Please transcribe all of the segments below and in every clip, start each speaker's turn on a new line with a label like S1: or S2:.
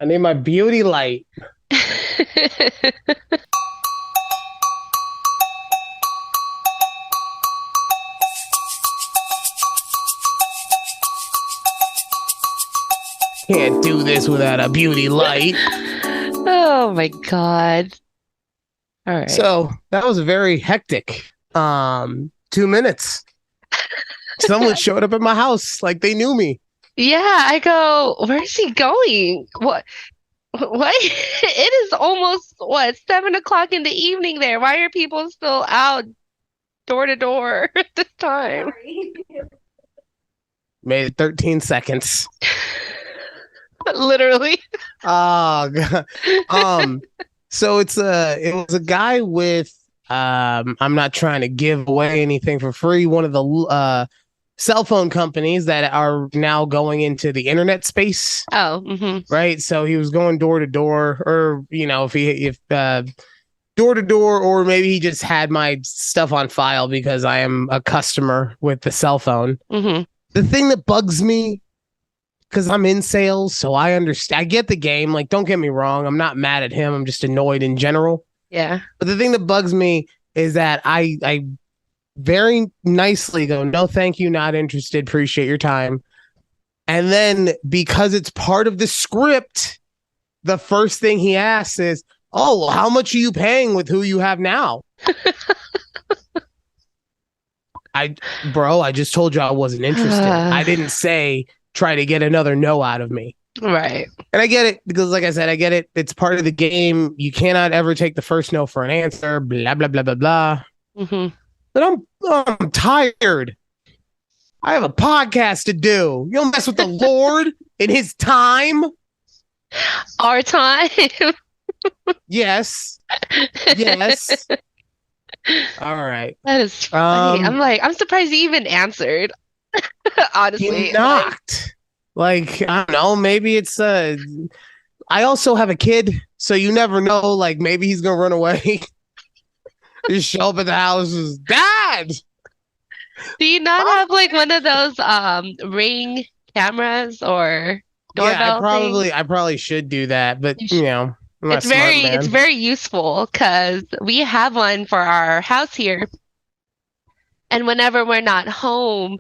S1: I need my beauty light. Can't do this without a beauty light.
S2: Oh my God. All right.
S1: So that was very hectic. 2 minutes. Someone showed up at my house like they knew me.
S2: Yeah, I go, where's he going? What? It is almost what, 7 o'clock in the evening there. Why are people still out door to door at this time?
S1: Made it 13 seconds.
S2: Literally.
S1: Oh, God. So it was a guy with I'm not trying to give away anything for free. One of the cell phone companies that are now going into the internet space.
S2: Oh,
S1: right. So he was going door to door, or if door to door, or maybe he just had my stuff on file because I am a customer with the cell phone. The thing that bugs me, because I'm in sales, so I understand. I get the game. Like, don't get me wrong. I'm not mad at him. I'm just annoyed in general.
S2: Yeah.
S1: But the thing that bugs me is that I very nicely go, no, thank you, not interested. Appreciate your time. And then because it's part of the script, the first thing he asks is, oh, well, how much are you paying with who you have now? I just told you I wasn't interested. I didn't say try to get another no out of me.
S2: Right.
S1: And I get it because, like I said, I get it. It's part of the game. You cannot ever take the first no for an answer, blah, blah, blah, blah, blah. But I'm tired. I have a podcast to do. You don't mess with the Lord in his time.
S2: Our time.
S1: Yes. Yes. All right.
S2: That is funny. I'm surprised he even answered. Honestly.
S1: He knocked. Like, I don't know. Maybe it's I also have a kid, so you never know. Like, maybe he's gonna run away. Just show up at the house, Dad.
S2: Do you not have like one of those Ring cameras or doorbell things?
S1: I probably should do that, but I'm not
S2: It's
S1: smart, man.
S2: it's very useful because we have one for our house here, and whenever we're not home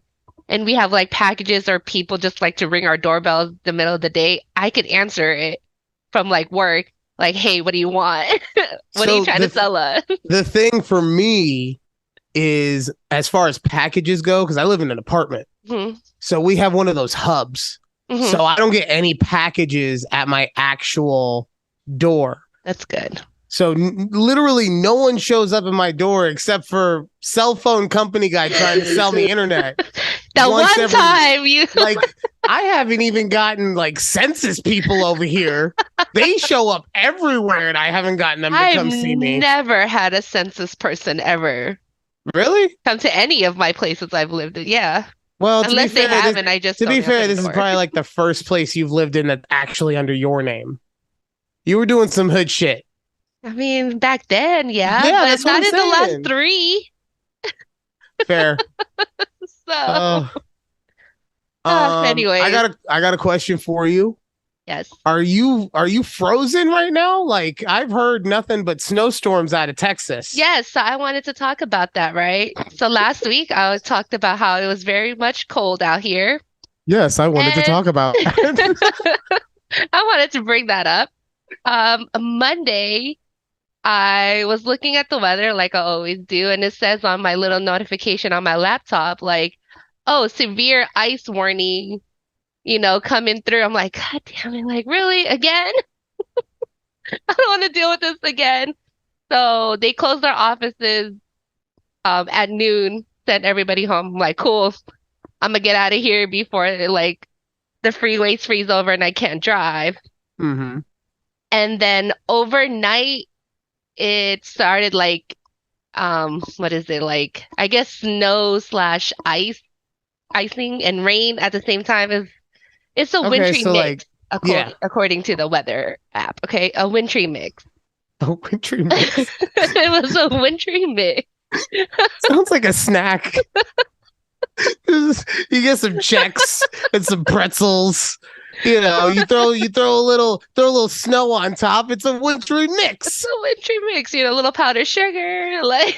S2: and we have like packages or people just like to ring our doorbell in the middle of the day, I could answer it from like work, like, hey, what do you want? What are you trying to sell us?
S1: The thing for me is, as far as packages go, because I live in an apartment, so we have one of those hubs. So I don't get any packages at my actual door.
S2: That's good.
S1: So literally no one shows up at my door except for cell phone company guy trying to sell me internet.
S2: That one time you
S1: like, I haven't even gotten like census people over here. They show up everywhere and I haven't gotten them to come see me.
S2: I've never had a census person ever.
S1: Really?
S2: Come to any of my places I've lived in. Yeah.
S1: Well,
S2: unless they haven't, I just
S1: to be fair, this is probably like the first place you've lived in that's actually under your name. You were doing some hood shit.
S2: I mean, back then, yeah,
S1: but
S2: that's not in the last 3.
S1: Fair.
S2: So, anyway,
S1: I got a question for you.
S2: Yes.
S1: Are you frozen right now? Like, I've heard nothing but snowstorms out of Texas.
S2: Yes, so I wanted to talk about that, right? So last week I talked about how it was very much cold out here.
S1: Yes, I wanted to talk about
S2: I wanted to bring that up. Monday, I was looking at the weather like I always do, and it says on my little notification on my laptop, like, oh, severe ice warning, coming through. I'm like, God damn it, like, really? Again? I don't want to deal with this again. So they closed their offices at noon, sent everybody home. I'm like, cool, I'm gonna get out of here before like the freeways freeze over and I can't drive. And then overnight, it started like, what is it, like, I guess snow/icing and rain at the same time. It's a wintry mix, according to the weather app. Okay, a wintry mix.
S1: A wintry mix.
S2: It was a wintry mix.
S1: Sounds like a snack. You get some Chex and some pretzels You throw a little snow on top. It's a wintry
S2: It's
S1: mix.
S2: a wintry mix, a little powdered sugar, like.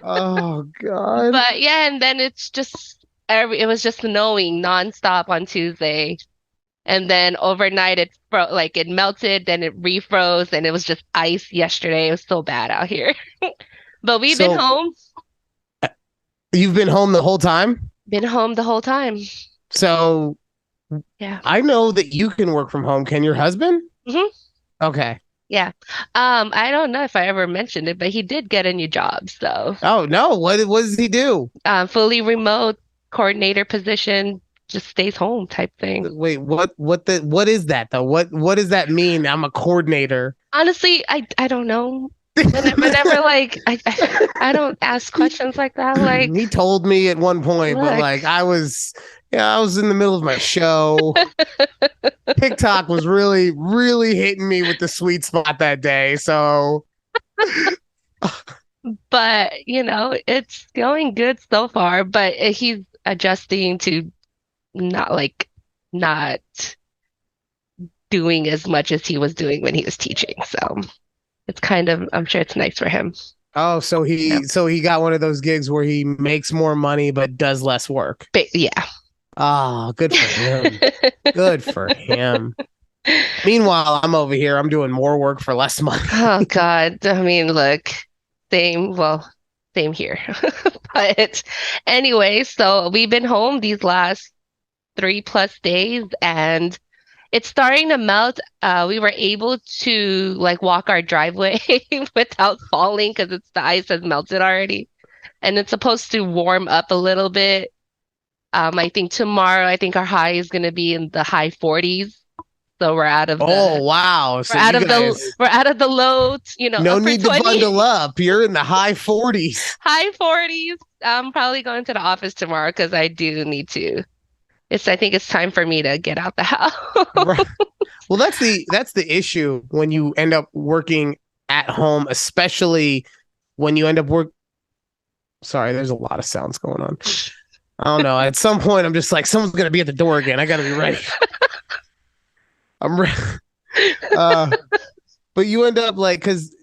S1: Oh God.
S2: But yeah, and then it was just snowing nonstop on Tuesday. And then overnight it melted, then it refroze, and it was just ice yesterday. It was so bad out here. But we've been
S1: So
S2: home.
S1: you've been home the whole time?
S2: Been home the whole time.
S1: So
S2: Yeah.
S1: I know that you can work from home. Can your husband?
S2: hmm
S1: Okay.
S2: Yeah. I don't know if I ever mentioned it, but he did get a new job. So,
S1: Oh no. What does he do?
S2: fully remote coordinator position, just stays home type thing.
S1: Wait, what is that though? What does that mean? I'm a coordinator.
S2: Honestly, I don't know. Whenever like I don't ask questions like that. Like,
S1: He told me at one point, but
S2: look,
S1: like I was in the middle of my show. TikTok was really, really hitting me with the sweet spot that day. So
S2: but it's going good so far. But he's adjusting to not like not doing as much as he was doing when he was teaching. So it's I'm sure it's nice for him.
S1: so
S2: Yeah.
S1: he got one of those gigs where he makes more money but does less work.
S2: But yeah.
S1: Oh, good for him. Good for him. Meanwhile, I'm over here. I'm doing more work for less money.
S2: Oh God. I mean, look, same here. But anyway, so we've been home these last 3+ days and it's starting to melt. We were able to like walk our driveway without falling because the ice has melted already. And it's supposed to warm up a little bit. I think tomorrow, I think our high is going to be in the high 40s. So
S1: Oh, wow. So you guys,
S2: we're out of the low,
S1: no
S2: upper
S1: need to
S2: 20,
S1: bundle up. You're in the high 40s.
S2: high 40s. I'm probably going to the office tomorrow because I do need to. I think it's time for me to get out the house.
S1: Right. Well, that's the issue when you end up working at home, especially when you end up work. Sorry, there's a lot of sounds going on. I don't know. At some point, I'm just like, someone's gonna be at the door again. I gotta be ready. I'm ready. Uh, but you end up like, because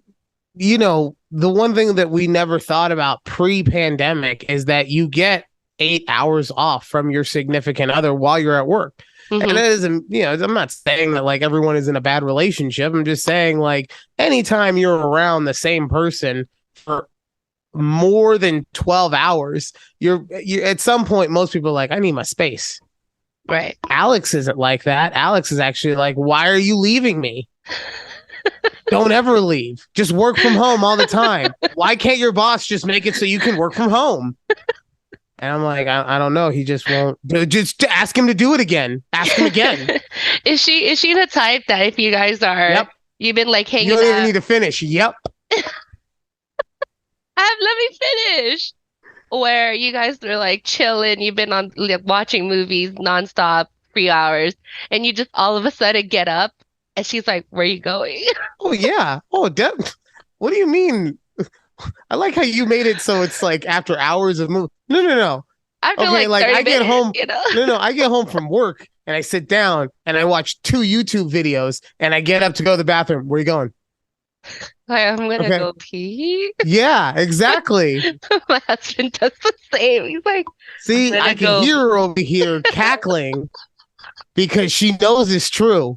S1: the one thing that we never thought about pre-pandemic is that you get 8 hours off from your significant other while you're at work. And
S2: hmm
S1: it isn't, I'm not saying that like everyone is in a bad relationship. I'm just saying like anytime you're around the same person for more than 12 hours, you're at some point, most people are like, I need my space.
S2: Right.
S1: Alex isn't like that. Alex is actually like, why are you leaving me? Don't ever leave. Just work from home all the time. Why can't your boss just make it so you can work from home? And I'm like, I don't know. He just won't. Just ask him to do it again. Ask him again.
S2: Is she the type that if you guys
S1: Yep.
S2: you've been like
S1: You
S2: hanging
S1: don't even
S2: out,
S1: need to finish. Yep.
S2: let me finish. Where you guys are like chilling, you've been on like watching movies nonstop, 3 hours, and you just all of a sudden get up and she's like, "Where are you going?"
S1: Oh yeah. Oh, what do you mean? I like how you made it so it's like after hours of movie. No, no, no.
S2: After
S1: Okay,
S2: like
S1: like
S2: 30
S1: I get
S2: minutes,
S1: home. No, no, I get home from work and I sit down and I watch 2 YouTube videos and I get up to go to the bathroom. Where are you going?
S2: Like, I'm gonna
S1: Okay.
S2: go pee.
S1: Yeah, exactly.
S2: My husband does the same. He's like, I'm
S1: See, I
S2: gonna
S1: can
S2: go.
S1: hear her over here cackling because she knows it's true.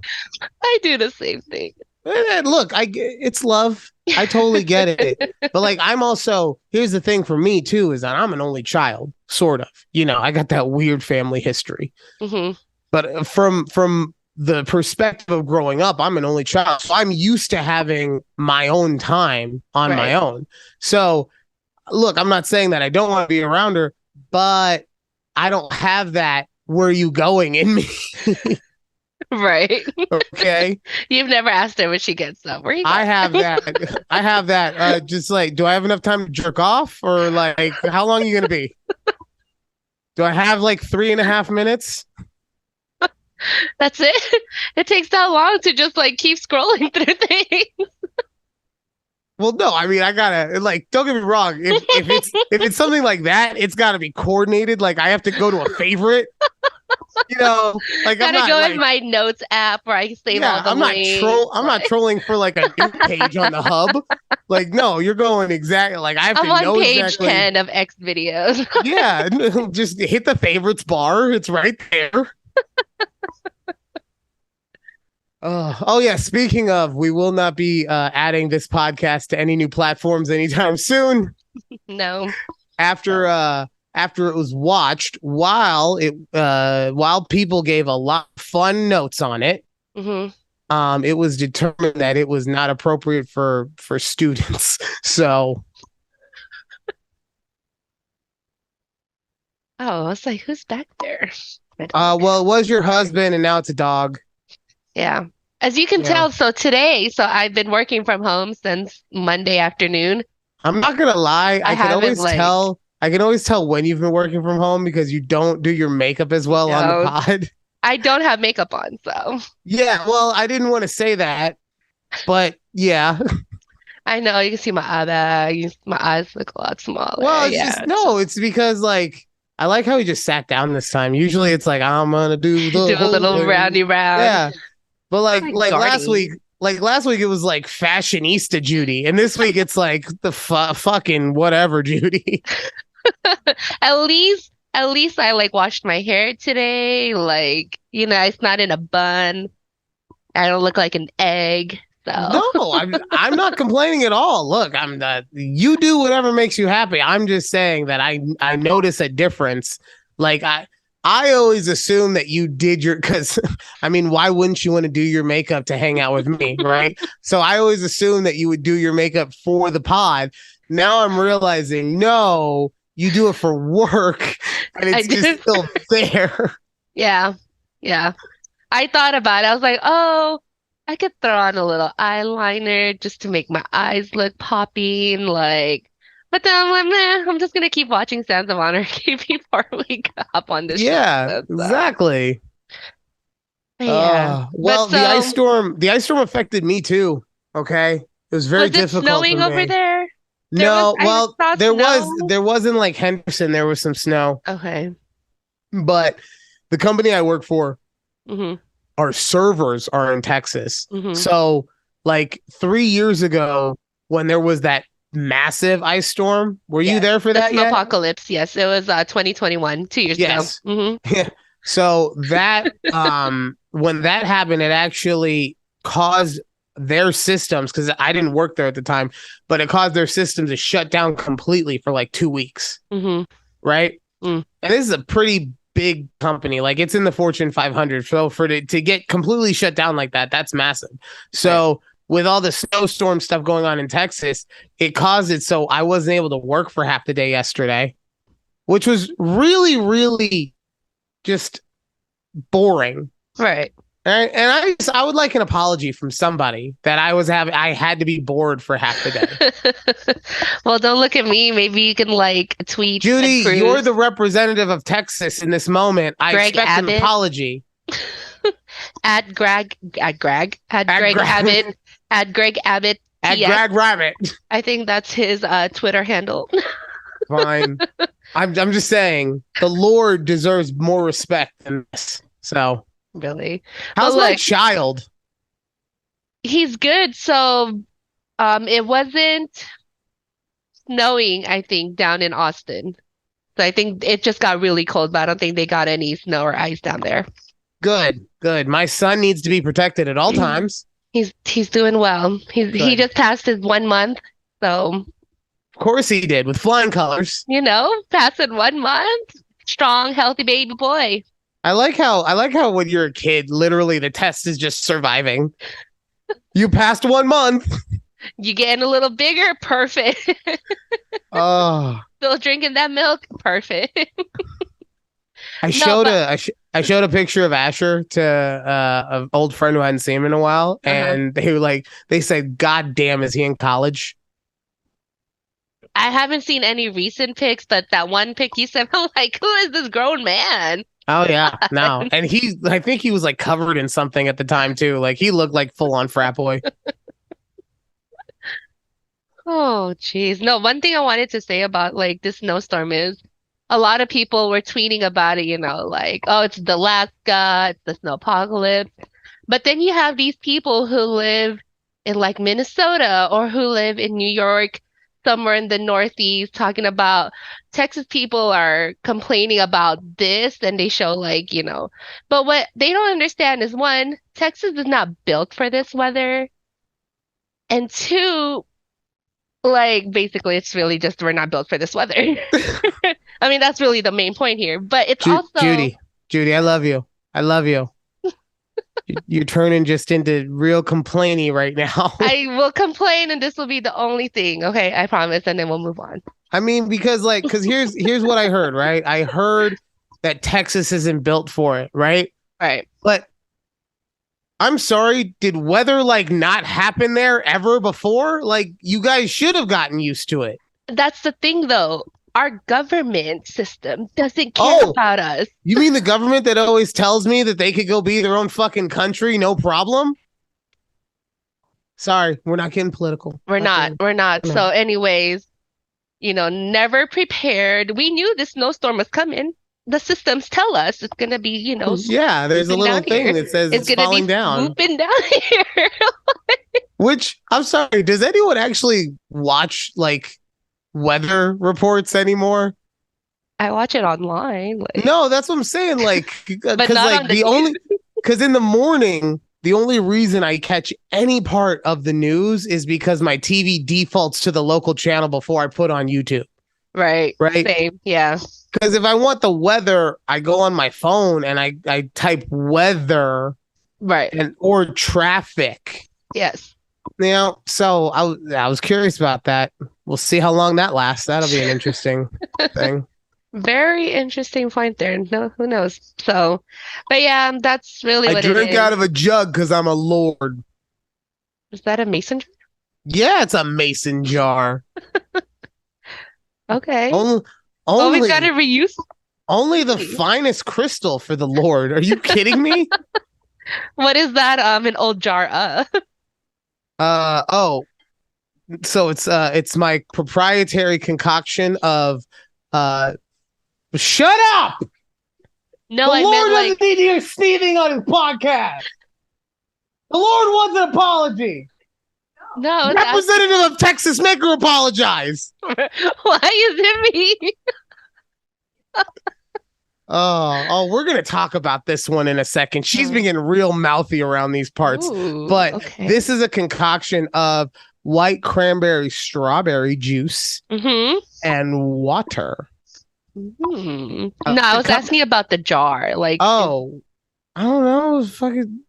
S2: I do the same thing.
S1: Look, it's love. I totally get it. But like I'm also here's the thing for me too is that I'm an only child, sort of. I got that weird family history.
S2: hmm
S1: But from the perspective of growing up, I'm an only child. So I'm used to having my own time on my
S2: Right.
S1: own. So look, I'm not saying that I don't want to be around her, but I don't have that where are you going in me.
S2: Right.
S1: Okay.
S2: You've never asked her when she gets up. Where you
S1: I
S2: going?
S1: have that. I have that. Just like, do I have enough time to jerk off, or like, how long are you gonna be? Do I have like 3.5 minutes?
S2: That's it. It takes that long to just like keep scrolling through things.
S1: Well, no. I mean, I gotta like. Don't get me wrong. If it's something like that, it's gotta be coordinated. Like, I have to go to a favorite. Like I'm
S2: Gotta
S1: not
S2: go in
S1: like,
S2: my notes app where I save all
S1: yeah,
S2: the links.
S1: I'm not trolling for like a new page on the hub. Like, no, you're going exactly like I have
S2: I'm
S1: to
S2: on
S1: know
S2: page
S1: exactly.
S2: 10 of X videos.
S1: Yeah, just hit the favorites bar. It's right there. Oh yeah. Speaking of, we will not be adding this podcast to any new platforms anytime soon.
S2: No.
S1: After
S2: No.
S1: after it was watched, while people gave a lot of fun notes on it,
S2: Hmm.
S1: it was determined that it was not appropriate for students. So,
S2: Oh, I was like, who's back there? My dog.
S1: well, it was your husband, and now it's a dog.
S2: Yeah. As you can
S1: Yeah,
S2: tell, so I've been working from home since Monday afternoon.
S1: I'm not gonna lie.
S2: I haven't like,
S1: I can always tell when you've been working from home because you don't do your makeup as well on the
S2: no,
S1: pod.
S2: I don't have makeup on, so
S1: Yeah, well, I didn't want to say that, but yeah.
S2: I know you can see my eye bag. My eyes look a lot smaller.
S1: Well, it's
S2: Yeah,
S1: just no, it's because like I like how he just sat down this time. Usually it's like I'm gonna do the
S2: do a
S1: whole
S2: little
S1: thing.
S2: roundy round.
S1: Yeah. But
S2: Like guarding.
S1: like last week it was like fashionista Judy, and this week it's like the fucking whatever Judy.
S2: At least I like washed my hair today. Like, it's not in a bun. I don't look like an egg. So,
S1: No, I'm not complaining at all. Look, I'm not. You do whatever makes you happy. I'm just saying that I notice a difference. Like I always assume that you did your because I mean, why wouldn't you want to do your makeup to hang out with me, right? So I always assume that you would do your makeup for the pod. Now I'm realizing no, you do it for work, and
S2: I
S1: it's just
S2: did.
S1: still there.
S2: Yeah. Yeah. I thought about it. I was like, oh, I could throw on a little eyeliner just to make my eyes look popping. But then I'm like, man, I'm just gonna keep watching Sands of Anarchy before we hop on this show.
S1: Yeah,
S2: So,
S1: exactly.
S2: yeah. But
S1: Well,
S2: so,
S1: the ice storm affected me too. Okay. It was very
S2: was it
S1: difficult for
S2: snowing over
S1: me.
S2: there?
S1: No,
S2: I
S1: well,
S2: saw snow.
S1: there wasn't like Henderson, there was some snow,
S2: Okay.
S1: but the company I work for,
S2: Hmm.
S1: our servers are in Texas.
S2: Hmm.
S1: So, like 3 years ago, when there was that massive ice storm, were you
S2: Yes.
S1: there for
S2: The
S1: that yet?
S2: snowpocalypse. Yes, it was 2021, 2 years ago.
S1: Yes.
S2: Hmm.
S1: So that when that happened, it actually caused their systems because I didn't work there at the time, but it caused their systems to shut down completely for like 2 weeks,
S2: Hmm.
S1: right?
S2: Mm.
S1: And this is a pretty big company, like it's in the Fortune 500. So for it to get completely shut down like that, that's massive.
S2: Right.
S1: So with all the snowstorm stuff going on in Texas, it caused it so I wasn't able to work for half the day yesterday, which was really, really just boring.
S2: Right.
S1: And I would like an apology from somebody that I had to be bored for half the day.
S2: Well, don't look at me. Maybe you can like tweet Ted
S1: Judy, you're
S2: Cruz,
S1: the representative of Texas in this moment. I
S2: Greg
S1: expect an
S2: Abbott,
S1: apology.
S2: at
S1: At
S2: Greg
S1: Greg,
S2: Abbott, at Greg Abbott
S1: at
S2: TX.
S1: Greg Rabbit.
S2: I think that's his Twitter handle.
S1: Fine. I'm just saying the Lord deserves more respect than this. So
S2: Really. But
S1: how's my
S2: look,
S1: child?
S2: he's good. So, it wasn't snowing, I think, down in Austin. So I think it just got really cold, but I don't think they got any snow or ice down there.
S1: Good, good. My son needs to be protected at all times.
S2: He's doing well. He
S1: Good.
S2: just passed his 1 month, so
S1: Of course he did with flying colors.
S2: passing 1 month, strong, healthy baby boy.
S1: I like how when you're a kid, literally the test is just surviving. You passed 1 month.
S2: You getting a little bigger, perfect.
S1: Oh,
S2: Still drinking that milk, perfect.
S1: I
S2: No,
S1: showed
S2: but
S1: I showed a picture of Asher to an old friend who hadn't seen him in a while,
S2: uh-huh.
S1: and they said, "God damn, is he in college?"
S2: I haven't seen any recent pics, but that one pic you sent, I'm like, who is this grown man?
S1: Oh yeah, no, and I think he was like covered in something at the time too. Like he looked like full on frat boy.
S2: Oh, jeez. No, one thing I wanted to say about like this snowstorm is a lot of people were tweeting about it, like, oh, it's Alaska, it's the snow apocalypse. But then you have these people who live in like Minnesota or who live in New York, somewhere in the Northeast, talking about Texas people are complaining about this, and they show but what they don't understand is one, Texas is not built for this weather, and two, like basically it's really just we're not built for this weather. I mean, that's really the main point here, but it's also
S1: Judy, I love you. I love you. You're turning just into real complainy right now.
S2: I will complain, and this will be the only thing. Okay, I promise, and then we'll move on.
S1: I mean, because here's what I heard, right? I heard that Texas isn't built for it, right?
S2: Right.
S1: But I'm sorry, did weather like not happen there ever before? Like you guys should have gotten used to it.
S2: That's the thing, though. Our government system doesn't care about us.
S1: You mean the government that always tells me that they could go be their own fucking country, no problem? Sorry, we're not getting political.
S2: We're not. So anyways, never prepared. We knew this snowstorm was coming. The systems tell us it's going to be,
S1: yeah, there's a little thing that says it's falling down.
S2: Swooping down here.
S1: Which, I'm sorry, does anyone actually watch like weather reports anymore?
S2: I watch it online.
S1: No, that's what I'm saying. Like,
S2: but not like on
S1: because in the morning, the only reason I catch any part of the news is because my TV defaults to the local channel before I put on YouTube.
S2: Right. Same. Yeah.
S1: Because if I want the weather, I go on my phone and I type weather,
S2: right,
S1: or traffic.
S2: Yes.
S1: So I was curious about that. We'll see how long that lasts. That'll be an interesting thing.
S2: Very interesting point there. No, who knows? So, but yeah, that's really what it is.
S1: I drink out of a jug because I'm a lord.
S2: Is that a mason jar?
S1: Yeah, it's a mason jar.
S2: Okay.
S1: Only
S2: we've got to reuse.
S1: Only the finest crystal for the Lord. Are you kidding me?
S2: What is that? An old jar.
S1: So it's my proprietary concoction of shut up.
S2: No,
S1: the Lord doesn't need you sneezing on his podcast. The Lord wants an apology.
S2: No,
S1: representative of Texas, make her apologize.
S2: Why is it me?
S1: We're gonna talk about this one in a second. She's been getting real mouthy around these parts.
S2: Ooh,
S1: but
S2: okay.
S1: This is a concoction of white cranberry strawberry juice and water.
S2: No, I was asking about the jar. Like,
S1: I don't know. Fucking,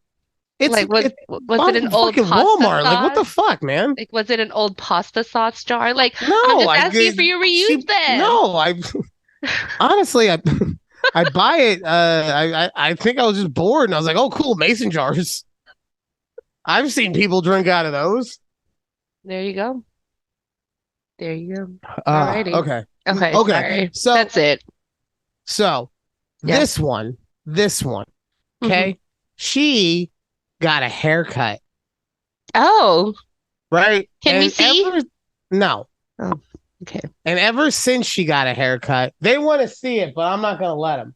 S2: was it an old pasta
S1: Walmart?
S2: Sauce?
S1: Like, what the fuck, man?
S2: Like, was it an old pasta sauce jar? Like,
S1: no,
S2: I'm just asking for your reuse then.
S1: No, honestly, I buy it. I think I was just bored, and I was like, "Oh, cool, mason jars." I've seen people drink out of those.
S2: There you go. Alrighty.
S1: Okay.
S2: Sorry.
S1: So
S2: that's it.
S1: So this one. Okay, she got a haircut.
S2: Oh.
S1: Right.
S2: Can we see?
S1: No.
S2: Oh. Okay.
S1: And ever since she got a haircut, they want to see it, but I'm not going to let them.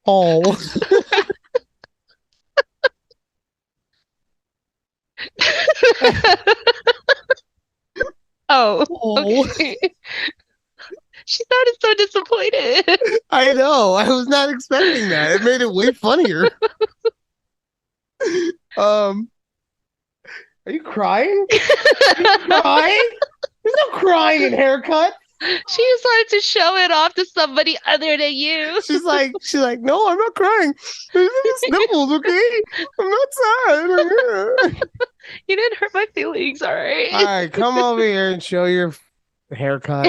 S1: Oh.
S2: Okay. She sounded so disappointed.
S1: I know. I was not expecting that. It made it way funnier. Are you crying? There's no crying in haircuts.
S2: She just wanted to show it off to somebody other than you.
S1: She's like, no, I'm not crying. There's nipples, okay? I'm not sad.
S2: You didn't hurt my feelings, all right?
S1: All right, come over here and show your haircut.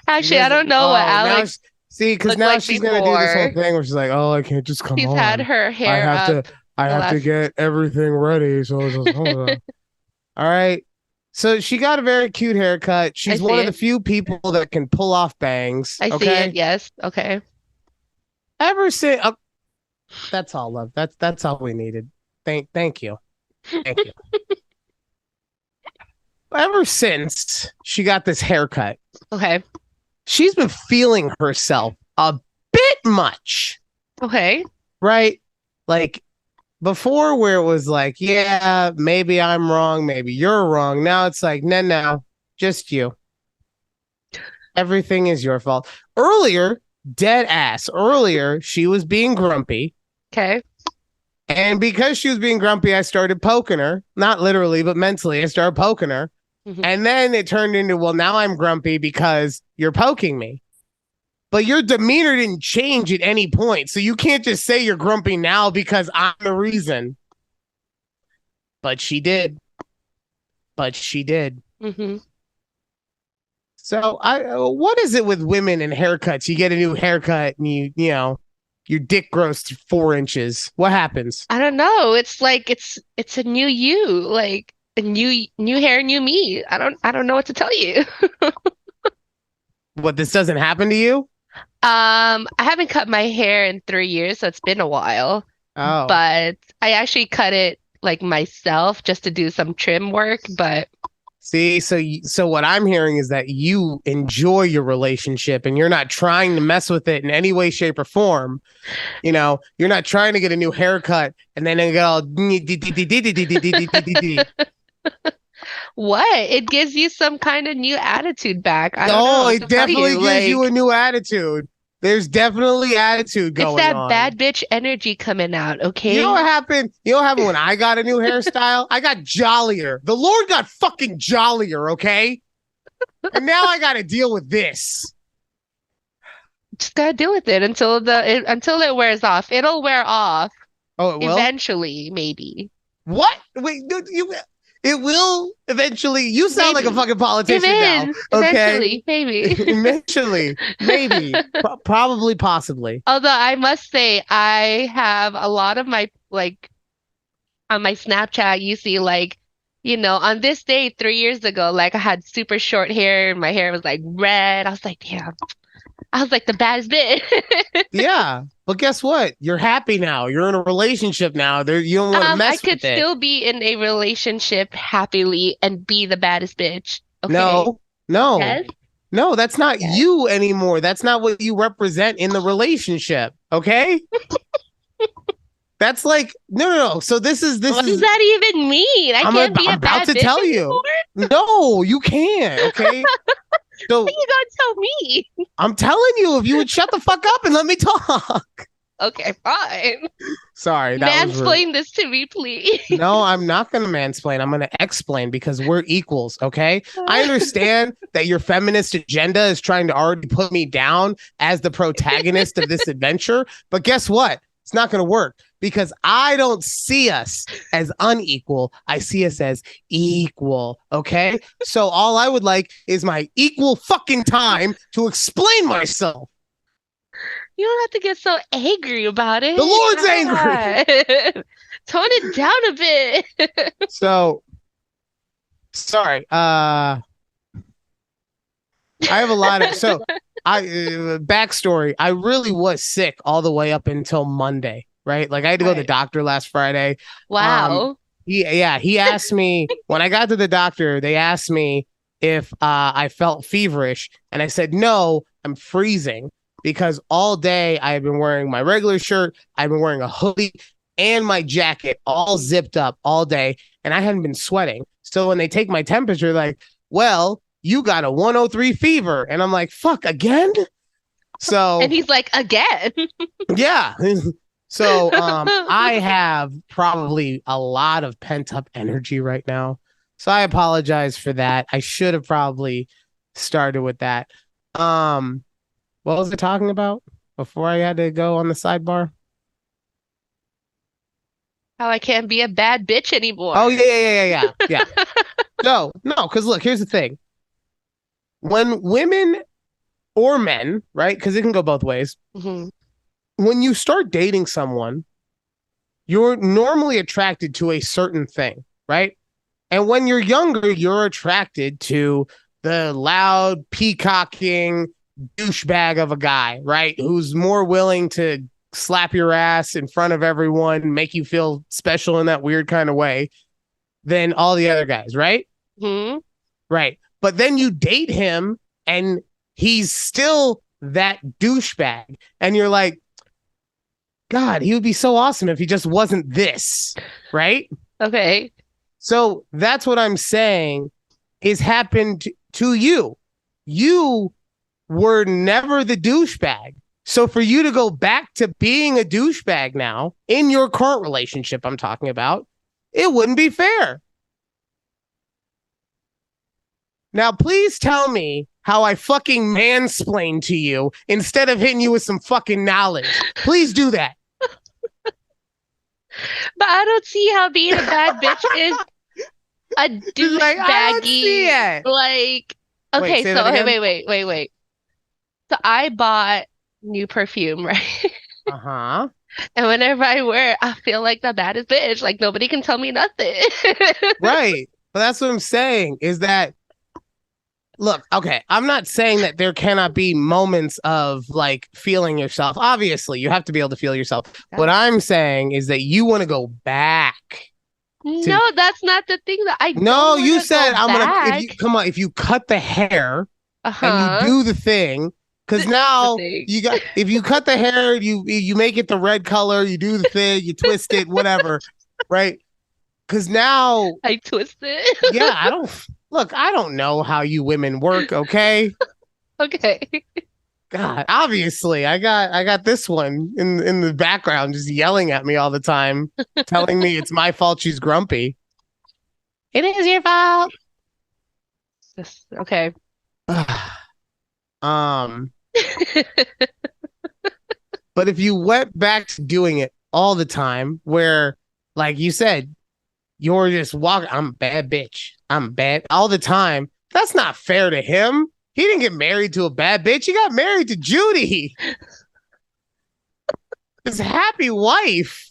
S2: Actually, I don't know what Alex.
S1: Because now she's gonna do this whole thing where she's like, "Oh, I can't just come on."
S2: She's had her hair
S1: I have to get everything ready. So just hold on. All right. So she got a very cute haircut. She's one of the few people that can pull off bangs.
S2: I see it. Yes. Okay.
S1: Ever since, that's all, love. That's all we needed. Thank you. Thank you. Ever since she got this haircut,
S2: okay,
S1: she's been feeling herself a bit much,
S2: Okay.
S1: right? Like before, where it was like, yeah, maybe I'm wrong, maybe you're wrong. Now it's like, no, just you. Everything is your fault. Earlier, dead ass. Earlier, she was being grumpy.
S2: Okay.
S1: And because she was being grumpy, I started poking her. Not literally, but mentally, I started poking her.
S2: Hmm.
S1: And then it turned into, well, now I'm grumpy because you're poking me. But your demeanor didn't change at any point. So you can't just say you're grumpy now because I'm the reason. But she did. But she did.
S2: Hmm.
S1: So what is it with women and haircuts? You get a new haircut and you know, your dick grows to 4 inches. What happens?
S2: I don't know. It's like it's a new you, like a new hair, new me. I don't know what to tell you.
S1: What, this doesn't happen to you?
S2: I haven't cut my hair in 3 years, so it's been a while.
S1: Oh.
S2: But I actually cut it like myself just to do some trim work. But
S1: See, so what I'm hearing is that you enjoy your relationship and you're not trying to mess with it in any way, shape, or form. You know, you're not trying to get a new haircut and then get all.
S2: what? It gives you some kind of new attitude back. I don't know
S1: Oh,
S2: what
S1: it
S2: to tell
S1: definitely
S2: you.
S1: gives you a
S2: Like
S1: new attitude. There's definitely attitude
S2: it's
S1: going
S2: that
S1: on.
S2: bad bitch energy coming out,
S1: You know what
S2: okay?
S1: happened? You know what happened when I got a new hairstyle? I got jollier. The Lord got fucking jollier, okay? And now I got to deal with this.
S2: Just gotta deal with it until it wears off. It'll wear off
S1: Oh, it will?
S2: eventually, maybe.
S1: What? Wait, you. It will eventually. You sound like a
S2: Maybe.
S1: fucking politician now. Okay,
S2: Eventually, maybe.
S1: eventually, maybe, probably, possibly.
S2: Although I must say, I have a lot of my like on my Snapchat, you see like, on this day 3 years ago, like I had super short hair and my hair was like red. I was like, damn. I was like the baddest bit.
S1: Yeah, but guess what? You're happy now. You're in a relationship now. There, you don't want to
S2: I
S1: mess
S2: could
S1: with it.
S2: still be in a relationship happily and be the baddest bitch. Okay.
S1: No, no,
S2: Yes.
S1: no. That's not
S2: Yes.
S1: you anymore. That's not what you represent in the relationship. Okay. That's like no. So this
S2: What does
S1: is.
S2: that even mean? I can't be
S1: I'm
S2: a
S1: about
S2: bad
S1: to
S2: bitch
S1: tell you.
S2: anymore?
S1: No, you can't. Okay.
S2: What
S1: So
S2: are you gonna tell me?
S1: I'm telling you, if you would shut the fuck up and let me talk.
S2: Okay, fine.
S1: Sorry, that was rude.
S2: Mansplain this to me, please.
S1: No, I'm not going to mansplain. I'm going to explain because we're equals. Okay. I understand that your feminist agenda is trying to already put me down as the protagonist of this adventure. But guess what? It's not going to work because I don't see us as unequal. I see us as equal. Okay. So all I would like is my equal fucking time to explain myself.
S2: You don't have to get so angry about it.
S1: The Lord's angry.
S2: Tone it down a bit.
S1: So sorry. I have a lot of I backstory. I really was sick all the way up until Monday, right? Like I had to go to the
S2: Right.
S1: doctor last Friday. Um,
S2: Wow.
S1: he asked me when I got to the doctor. They asked me if I felt feverish, and I said no. I'm freezing because all day I have been wearing my regular shirt. I've been wearing a hoodie and my jacket all zipped up all day, and I hadn't been sweating. So when they take my temperature, like, well, you got a 103 fever. And I'm like, fuck, again?
S2: And
S1: So,
S2: he's like, again.
S1: yeah. So, I have probably a lot of pent up energy right now. So I apologize for that. I should have probably started with that. Um, what was I talking about before I had to go on the sidebar?
S2: How I can't be a bad bitch
S1: Oh,
S2: anymore.
S1: yeah. No, because look, here's the thing. When women or men, right? Because it can go both ways.
S2: Hmm.
S1: When you start dating someone, you're normally attracted to a certain thing, right? And when you're younger, you're attracted to the loud, peacocking douchebag of a guy, right? Who's more willing to slap your ass in front of everyone, make you feel special in that weird kind of way than all the other guys, right?
S2: Hmm.
S1: Right. But then you date him and he's still that douchebag. And you're like, God, he would be so awesome if he just wasn't this, right?
S2: Okay.
S1: So that's what I'm saying is happened to you. You were never the douchebag. So for you to go back to being a douchebag now in your current relationship, I'm talking about, it wouldn't be fair. Now, please tell me how I fucking mansplain to you instead of hitting you with some fucking knowledge. Please do that.
S2: But I don't see how being a bad bitch is a
S1: Like, I don't see
S2: douchebaggy.
S1: it.
S2: Like,
S1: Wait,
S2: okay,
S1: say
S2: so
S1: that
S2: okay,
S1: again.
S2: wait. So I bought new perfume, right?
S1: Uh-huh.
S2: And whenever I wear it, I feel like the baddest bitch. Like nobody can tell me nothing.
S1: Right. But that's what I'm saying is that, look, okay, I'm not saying that there cannot be moments of like feeling yourself. Obviously, you have to be able to feel yourself. What I'm saying is that you want to go back to.
S2: No, that's not the thing that I don't
S1: No,
S2: want
S1: you
S2: to
S1: said
S2: go
S1: I'm gonna. If you
S2: back.
S1: come on, if you cut the hair and you
S2: Uh-huh.
S1: do the thing, because
S2: The
S1: now
S2: thing.
S1: you got. If you cut the hair, you make it the red color. You do the thing. You twist it, whatever, right? Because now,
S2: I twisted.
S1: yeah, I don't look. I don't know how you women work. Okay,
S2: Okay.
S1: God, obviously, I got this one in the background just yelling at me all the time, telling me it's my fault she's grumpy. It is your fault.
S2: Okay.
S1: um, but if you went back to doing it all the time, where, like you said, you're just walking, I'm a bad bitch. I'm bad all the time. That's not fair to him. He didn't get married to a bad bitch. He got married to Judy, his happy wife.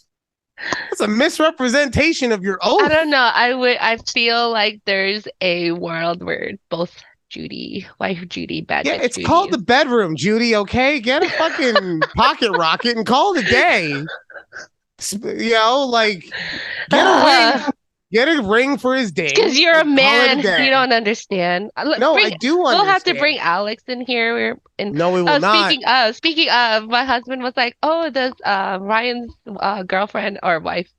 S1: That's a misrepresentation of your
S2: I
S1: oath.
S2: don't know. I feel like there's a world where both Judy, wife Judy, bad
S1: Yeah,
S2: bitch
S1: it's called
S2: Judy.
S1: the bedroom, Judy. Okay, get a fucking pocket rocket and call it a day. You know, like get a ring,
S2: Ugh.
S1: get a ring for his
S2: Because
S1: ding,
S2: you're a
S1: and call it a
S2: man, you
S1: day.
S2: don't understand.
S1: No, I
S2: Bring,
S1: do
S2: we'll have to bring
S1: understand.
S2: Alex in here. And
S1: No, we will not.
S2: speaking of, my husband was like, "Oh, does Ryan's girlfriend or wife,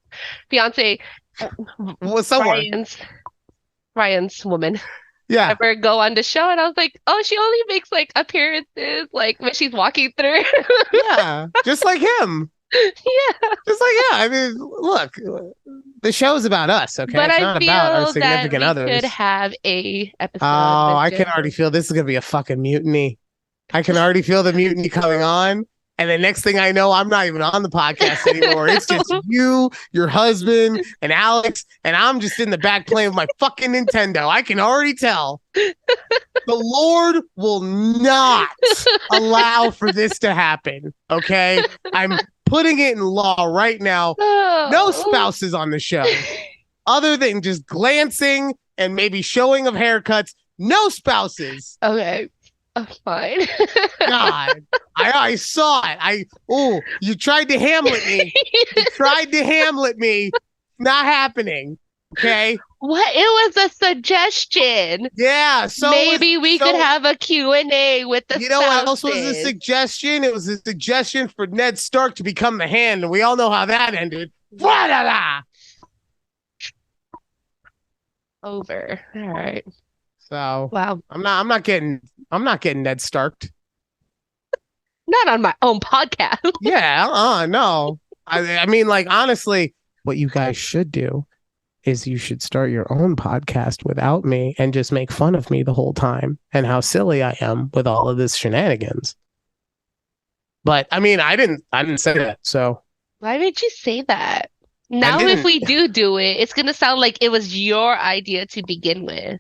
S2: fiance, uh,
S1: Well, someone.
S2: Ryan's Ryan's woman
S1: Yeah,
S2: ever go on the show?" And I was like, "Oh, she only makes like appearances, like when she's walking through."
S1: yeah, just like him.
S2: Yeah,
S1: Just like yeah. I mean, look, the show's about us. Okay,
S2: but
S1: it's
S2: I
S1: not about our
S2: feel that
S1: significant
S2: we could
S1: others.
S2: have a episode
S1: Oh,
S2: with
S1: I can already
S2: just
S1: feel this is gonna be a fucking mutiny. I can already feel the mutiny coming on. And the next thing I know, I'm not even on the podcast anymore. It's just you, your husband, and Alex, and I'm just in the back playing with my fucking Nintendo. I can already tell. The Lord will not allow for this to happen. Okay. I'm putting it in law right now. No
S2: Oh.
S1: spouses on the show, other than just glancing and maybe showing of haircuts. No spouses.
S2: Okay. Fine.
S1: God, I saw it. You tried to Hamlet me. You tried to Hamlet me. Not happening. Okay.
S2: What? It was a suggestion.
S1: Yeah.
S2: Maybe we could have a Q&A with the
S1: You know what else was a
S2: spouses.
S1: suggestion? It was a suggestion for Ned Stark to become the Hand, and we all know how that ended. Blah-da-da.
S2: Over. All right.
S1: So
S2: Wow.
S1: I'm not getting Ned Starked.
S2: Not on my own podcast.
S1: Yeah, no. I mean, like, honestly, what you guys should do is you should start your own podcast without me and just make fun of me the whole time and how silly I am with all of this shenanigans. But I mean, I didn't say that. So
S2: Why did you say that?
S1: I
S2: Now, if
S1: didn't.
S2: we do it, it's gonna sound like it was your idea to begin with.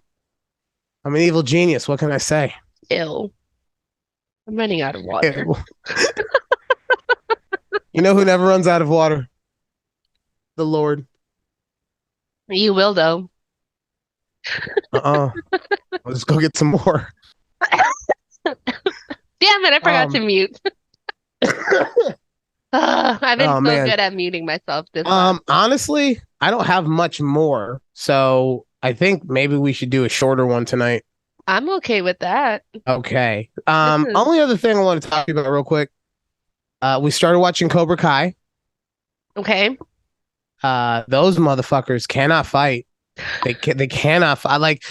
S1: I'm an evil genius. What can I say?
S2: Ew. I'm running out of water.
S1: You know who never runs out of water? The Lord.
S2: You will, though.
S1: Let's go get some more.
S2: Damn it, I forgot to mute. I've been
S1: Oh
S2: so
S1: man.
S2: good at muting myself this time.
S1: Honestly, I don't have much more. So I think maybe we should do a shorter one tonight.
S2: I'm okay with that.
S1: Okay.
S2: This is
S1: Only other thing I want to talk to you about real quick. We started watching Cobra Kai.
S2: okay.
S1: Those motherfuckers cannot fight. They cannot fight.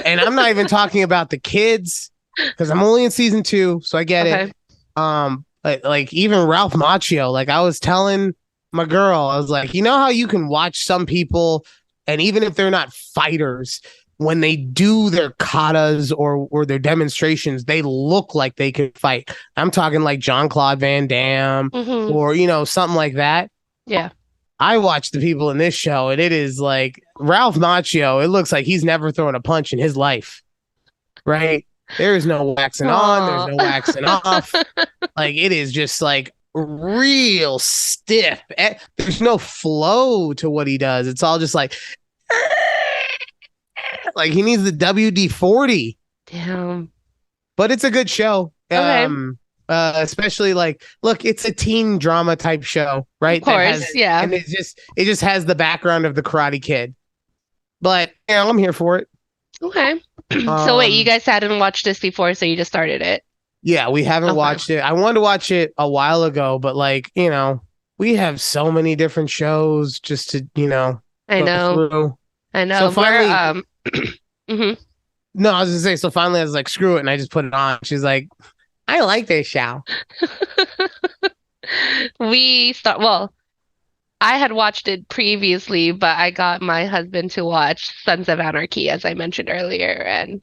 S1: And I'm not even talking about the kids because I'm only in season 2, so I get
S2: Okay.
S1: it. Like even Ralph Macchio. Like I was telling my girl, I was like, you know how you can watch some people, and even if they're not fighters, when they do their katas or their demonstrations, they look like they can fight. I'm talking like Jean Claude Van Damme
S2: Mm-hmm.
S1: or something like that.
S2: Yeah.
S1: I watch the people in this show, and it is like Ralph Macchio. It looks like he's never thrown a punch in his life, right? There is no waxing on, there's
S2: Oh.
S1: no waxing off. Like it is just like real stiff. There's no flow to what he does. It's all just like he needs the WD 40.
S2: Damn.
S1: But it's a good show.
S2: Okay.
S1: Especially like, look, it's a teen drama type show,
S2: Of
S1: right? That
S2: course.
S1: has,
S2: Yeah.
S1: and it just has the background of the Karate Kid. But I'm here for it.
S2: Okay. So wait, you
S1: Um,
S2: guys hadn't watched this before, so you just started it.
S1: yeah, we haven't
S2: Okay.
S1: watched it. I wanted to watch it a while ago, but like, we have so many different shows just to,
S2: I
S1: go
S2: know.
S1: through.
S2: I
S1: So
S2: know. We're
S1: finally,
S2: mhm.
S1: no, I was gonna say, so finally I was like, screw it, and I just put it on. She's like, I like this show.
S2: Well, I had watched it previously, but I got my husband to watch Sons of Anarchy, as I mentioned earlier, and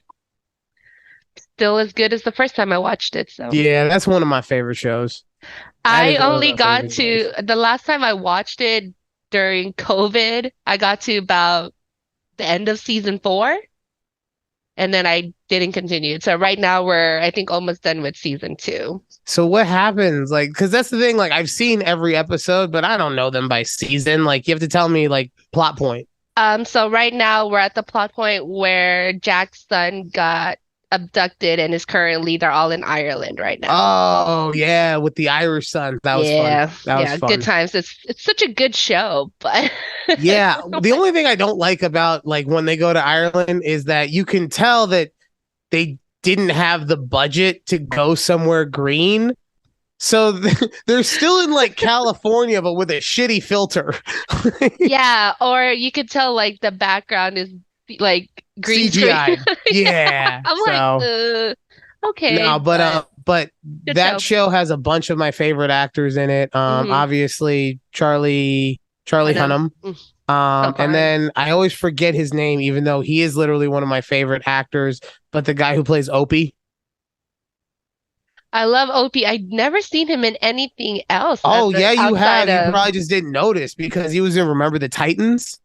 S2: still as good as the first time I watched it. So
S1: Yeah, that's one of my favorite shows. That
S2: I
S1: is one of
S2: only
S1: my
S2: got
S1: favorite
S2: to
S1: shows.
S2: the last time I watched it during COVID, I got to about the end of season 4, and then I didn't continue. So right now we're, I think, almost done with season 2.
S1: So what happens? Like, because that's the thing. Like, I've seen every episode, but I don't know them by season. Like, you have to tell me like plot point.
S2: So right now we're at the plot point where Jack's son got abducted and is currently, they're all in Ireland right now.
S1: Oh yeah, with the Irish son. That was fun.
S2: Yeah,
S1: That was
S2: yeah, good
S1: fun.
S2: times. It's such a good show, but
S1: Yeah. The only thing I don't like about like when they go to Ireland is that you can tell that they didn't have the budget to go somewhere green. So they're still in like California, but with a shitty filter.
S2: yeah, or you could tell like the background is like green screen.
S1: CGI. Yeah.
S2: I'm like,
S1: So
S2: okay,
S1: no, but
S2: good
S1: that
S2: show.
S1: show has a bunch of my favorite actors in it.
S2: Hmm.
S1: Obviously Charlie
S2: Hunnam.
S1: Hunnam.
S2: So
S1: And
S2: fun.
S1: then I always forget his name, even though he is literally one of my favorite actors. But the guy who plays Opie.
S2: I love Opie. I'd never seen him in anything else
S1: Oh yeah, you
S2: outside
S1: have. You
S2: of.
S1: probably just didn't notice because he was in Remember the Titans.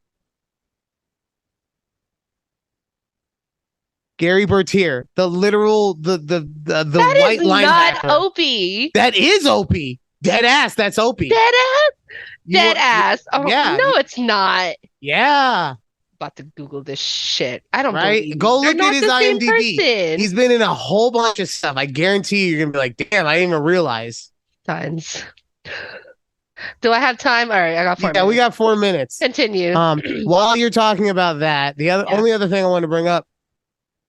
S1: Gary Bertier, the literal the
S2: That is
S1: white
S2: not
S1: linebacker.
S2: Opie.
S1: That is Opie. Dead ass. That's Opie.
S2: Dead ass.
S1: You
S2: Dead
S1: want?
S2: ass. Oh
S1: Yeah,
S2: no, it's not.
S1: yeah.
S2: About to Google this shit. I don't
S1: Right.
S2: believe you.
S1: Go
S2: They're
S1: look at
S2: not
S1: his
S2: the same
S1: IMDb.
S2: person.
S1: He's been in a whole bunch of stuff. I guarantee you're gonna be like, damn, I didn't even realize.
S2: Tons. Do I have time? All right, I got four
S1: Yeah, we
S2: minutes.
S1: got 4 minutes.
S2: Continue.
S1: While you're talking about that, the
S2: Yeah.
S1: only other thing I want to bring up,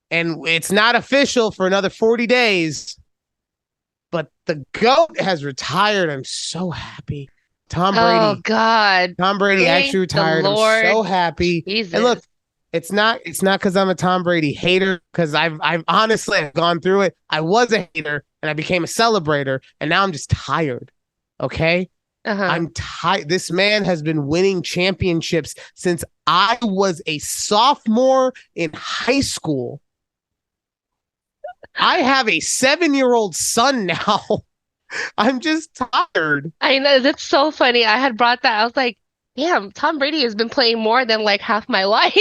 S1: and it's not official for another 40 days, but the GOAT has retired. I'm so happy. Tom
S2: Oh
S1: Brady.
S2: God.
S1: Tom Brady
S2: Thank
S1: actually
S2: the
S1: retired. I'm
S2: Lord
S1: so happy. And look,
S2: Jesus.
S1: it's not because I'm a Tom Brady hater, because I've honestly I've gone through it. I was a hater and I became a celebrator, and now I'm just tired. Okay.
S2: Uh-huh.
S1: I'm tired. This man has been winning championships since I was a sophomore in high school. I have a 7-year-old son now. I'm just tired.
S2: I know that's so funny. I had brought that. I was like, damn, Tom Brady has been playing more than like half my life.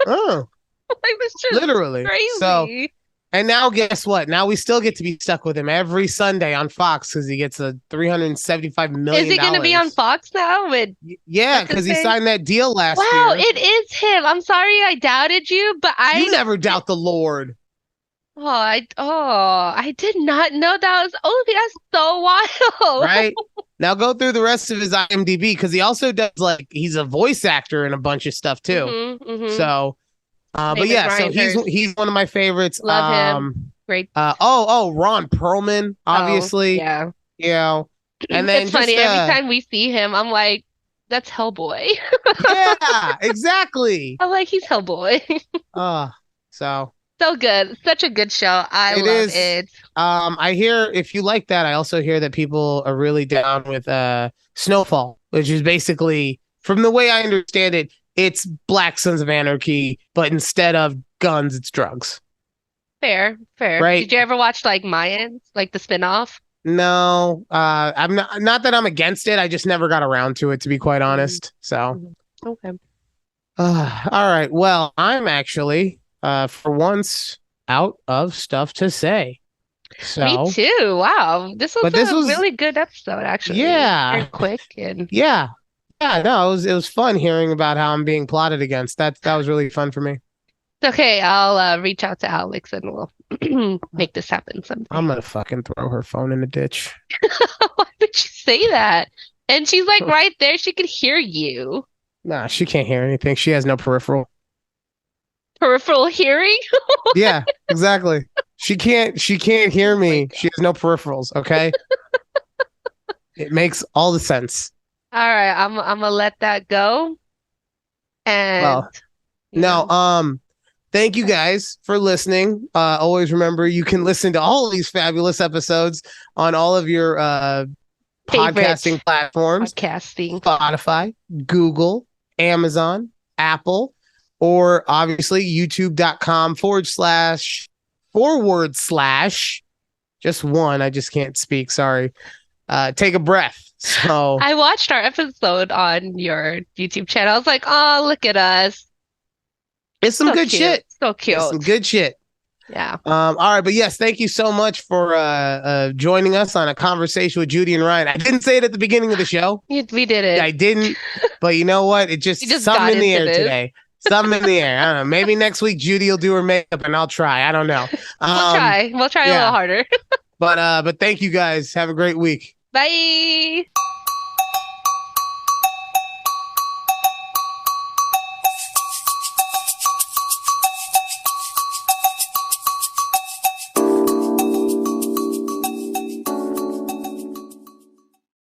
S1: Oh,
S2: Like that's just
S1: literally. So,
S2: crazy.
S1: and now guess what? Now we still get to be stuck with him every Sunday on Fox because he gets a $375
S2: Is
S1: million.
S2: he gonna be on Fox now with
S1: Yeah,
S2: what's his
S1: because he
S2: name?
S1: signed that deal last
S2: Wow,
S1: year.
S2: it is him. I'm sorry I doubted you, but
S1: You never doubt the Lord,
S2: I did not know that was Obi. That's so wild.
S1: right? Now go through the rest of his IMDb because he also does like he's a voice actor in a bunch of stuff too.
S2: Mm-hmm.
S1: So But
S2: Name is
S1: yeah, so
S2: Ryan Hurst.
S1: he's one of my favorites.
S2: Love him. Great.
S1: Ron Perlman,
S2: Oh,
S1: obviously,
S2: yeah.
S1: you know, and then
S2: It's funny.
S1: just
S2: Every time we see him, I'm like, that's Hellboy.
S1: yeah, exactly.
S2: I'm like, he's Hellboy.
S1: Uh so
S2: So good. Such a good show. I
S1: it
S2: love
S1: is.
S2: it.
S1: I hear if you like that, I also hear that people are really down with Snowfall, which is basically, from the way I understand it, it's Black Sons of Anarchy, but instead of guns, it's drugs.
S2: Fair, fair.
S1: Right?
S2: Did you ever watch like Mayans, like the spin-off?
S1: No, I'm not that I'm against it. I just never got around to it, to be quite
S2: Mhm,
S1: honest. So,
S2: mhm. Okay.
S1: all right. Well, I'm actually, for once, out of stuff to say.
S2: Me
S1: So,
S2: too. Wow. This was
S1: but this
S2: a
S1: was,
S2: really good episode, actually. Very
S1: yeah,
S2: quick and
S1: yeah, yeah. No, it was fun hearing about how I'm being plotted against. That was really fun for me.
S2: okay. I'll reach out to Alex and we'll make this happen
S1: I'm
S2: someday.
S1: gonna fucking throw her phone in the ditch.
S2: Why did you say that? And she's like right there. She could hear you.
S1: Nah, she can't hear anything. She has no peripheral.
S2: Peripheral hearing?
S1: Yeah, exactly. She can't hear
S2: Oh my
S1: me. She
S2: God.
S1: has no peripherals, okay? It makes all the sense.
S2: All right. I'm gonna let that go. And
S1: Well,
S2: you
S1: no,
S2: know,
S1: thank you guys for listening. Always remember you can listen to all of these fabulous episodes on all of your
S2: favorite
S1: podcasting platforms:
S2: podcasting.
S1: Spotify, Google, Amazon, Apple, or obviously youtube.com/forward slash just one. I just can't speak. Sorry. Take a breath. So
S2: I watched our episode on your YouTube channel. I was like, oh, look at us.
S1: it's some
S2: So
S1: good
S2: cute.
S1: shit.
S2: So
S1: It's some
S2: cute.
S1: good shit.
S2: Yeah.
S1: All right, but yes, thank you so much for joining us on a conversation with Judy and Ryan. I didn't say it at the beginning of the show.
S2: We did
S1: I
S2: it.
S1: didn't, but you know what? It
S2: We
S1: just
S2: just
S1: something
S2: got
S1: in the
S2: into
S1: air
S2: this.
S1: today. Something in the air. I don't know. Maybe next week Judy will do her makeup and I'll try. I don't know.
S2: We'll try. We'll try a little
S1: Yeah.
S2: harder.
S1: But thank you guys. Have a great week.
S2: Bye.